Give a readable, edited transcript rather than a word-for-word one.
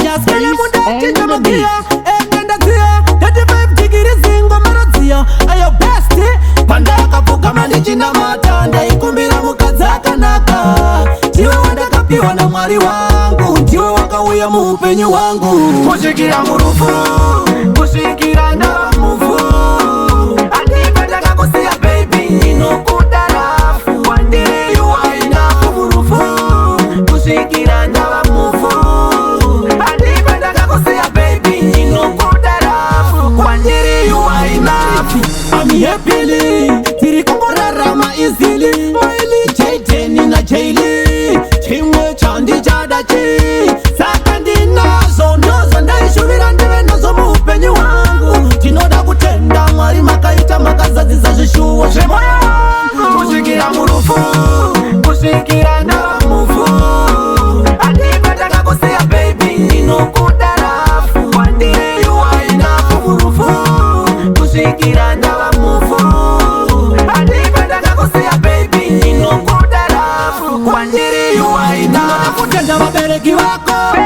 Yaskele muda chichamukia engenda zia 35 digiri zingo marozia ayo besti panda akapuka manichina matanda ikumbira mukadzaka naka ndiwe wandakapiwa na mwari wangu ndiwe wakauya muupenyu wangu kushikira murufu kushikira ndamufu andipataka kusiya baby inokudarafu wandire yuwainafu murufu kushikira ndamufu andipataka kusiya baby inokudarafu wandire yuwainafu ami happily tiri kungorarama easily oili chaiteni na chaili chimwe chandi chadachi saka ndinazo ndozo ndaishuvira ndive nazo muupenyu wangu tinoda kutenda mwari makaita makazadzisa zvishuwo zvemoyo wangu kusvikira murufu kusvikira ndamufu andipataka kusiya baby inokudarafu wandire yuwainafu murufu kusvikira ndamufu andipataka kusiya baby inokudarafu wandire yuwainafu kutenda vabereki vako